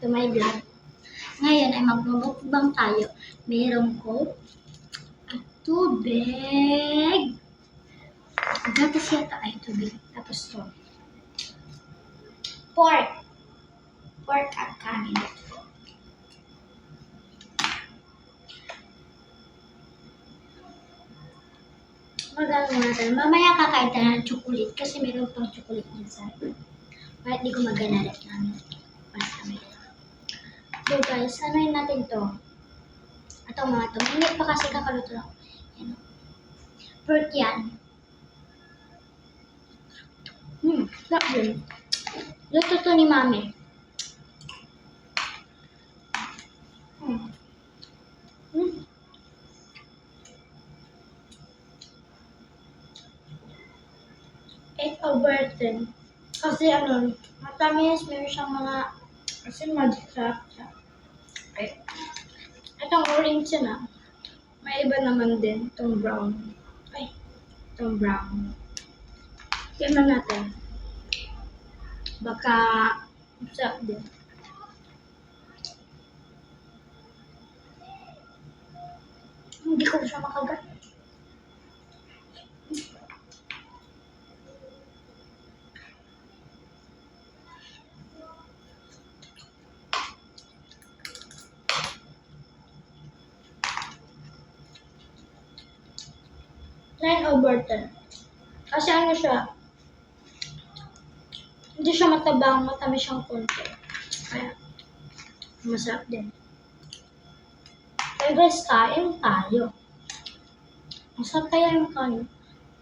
to my vlog. Ngayon ay magmumukbang tayo. Meron ko at tubig. Gatas yata ay tubig. Tapos to. Pork. Pork at kanin. Magagawa natin. Mamaya kakain tayo ng chocolate kasi meron pang chocolate inside. Kahit di ko maganalit namin. Basta may. So guys, sanayin natin to. Itong mga to. Hindi pa kasi kakaluto lang. Yan. Fruit yan. Sarap yun. Luto to ni mami. It's over 10. Kasi matamis, meron siyang mga, kasi magic sarap siya. Okay. Itong orange na, may iba naman din, itong brown. Ay, itong brown. Tingnan natin. Baka, sarap din. Hindi ko siya makagat. Nine over 10. Kasi siya, hindi siya matabang, matamis siyang konti. Kaya, masarap din. Kaya guys, kain tayo. Masarap kaya yung kain.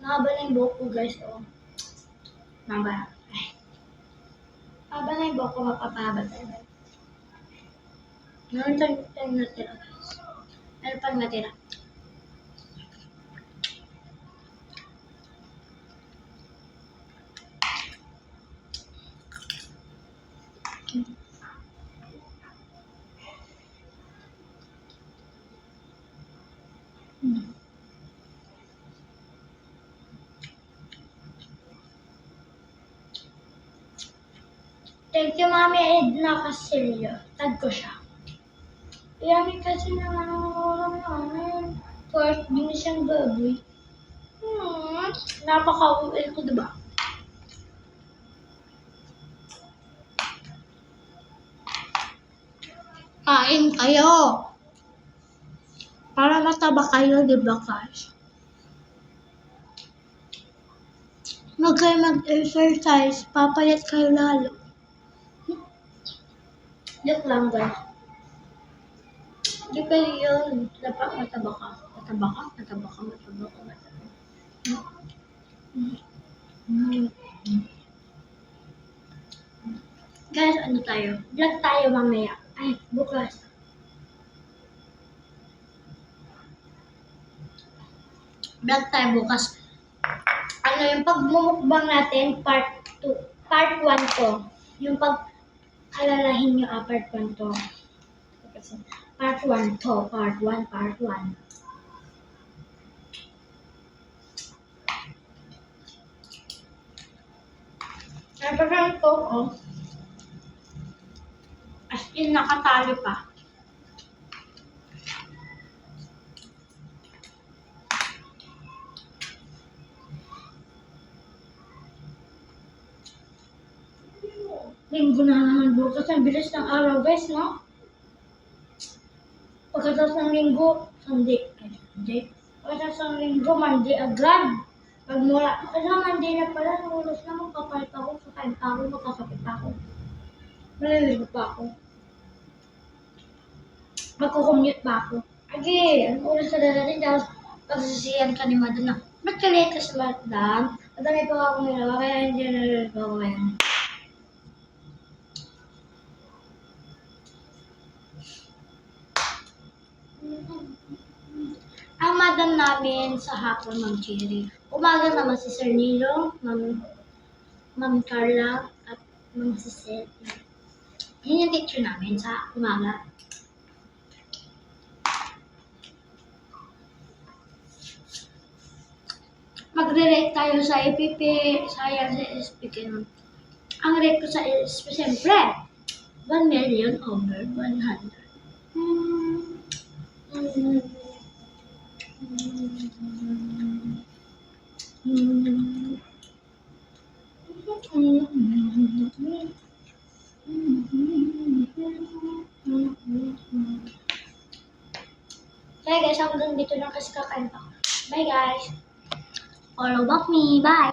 Mahaba na yung buhok ko guys, oh. Mahaba. Mahaba na yung buhok ko, mapapahaba tayo. Meron tayong natira guys. Meron pang natira. Thank you, Mami Edna Castillo. Tag ko siya. Yummy kasi naman namin. Pork, binisang baboy. Napaka-uwi ko, diba? Kain kayo. Para mataba kayo, diba guys? Huwag kayo mag-exercise, papayat kayo lalo. Joke lang guys. Di pa yun. Dapat mataba ka. Mataba ka. Guys, tayo? Vlog tayo mamaya. Ay, bukas. Vlog tayo bukas. Yung pagmumukbang natin, part 2. Part 1 to. Yung alalahin nyo, part 1 to. Part 1 to. Part 1. Napasahan ko, oh. As in, nakatali pa. Linggo na naman bukas. Ang bilis ng araw, guys, no? Pagkatapos ng linggo, Sunday. Pagkatapos ng linggo, Monday agad. Pagmula, Monday na pala, nulos na magpapalit ako, kakain pa ako, magkakapit pa ako. Maliligo pa ako. Magkukumute pa ako. Agi, ang oras na dadating, tapos pagsisiyan ka ni Madam na, ba't ka late ka sa Madam? Madami pa akong nila, kaya hindi na naliligo ako ngayon. Ang madam namin sa hapon, Ma'am Cherry. Umaga naman si Sir Nilo, Ma'am Carla, at Ma'am Cecil. Yan yung teacher namin sa umaga. Magre-rate tayo sa EPP, Science, SPK. Ang rate ko sa ESP, siyempre, 1 million over 100. Kaya guys, hanggang dito lang kasi kakain pa. Bye guys! Follow back me. Bye!